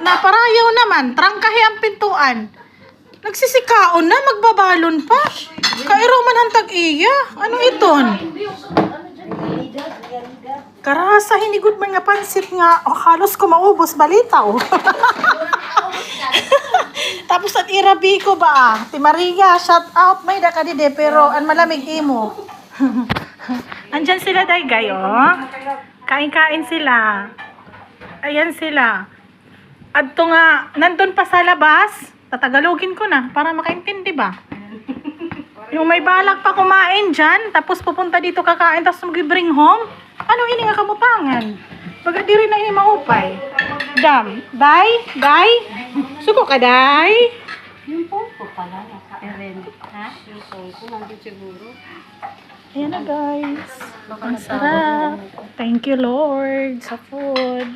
Naparayaw naman, trangkahe ang pintuan. Nagsisikaon na, magbabalon pa. Kairo man hantag iya. Ano iton? Karasa, hinigod man nga pansit nga. Oh, halos ko maubos, balita oh. Tapos at irabi ko ba? Ti Maria, shout out. May da ka dide, pero ang malamig imo. Andyan sila, Daygay, oh. Kain-kain sila. Ayan sila. Adto nga, nandun pa sa labas. Tatagalogin ko na para makaintindi ba? Yung may balak pa kumain dyan, tapos pupunta dito kakain, tapos mag-bring home. Ano ini nga kamutangan? Baga di rin na ini maupay. Dam. Day? Suko ka, Day? Yung pumpo pala, naka-eren. Ha? Yung pumpo, nandun siguro. Ayan na, guys. Ang sarap. Thank you, Lord, sa food.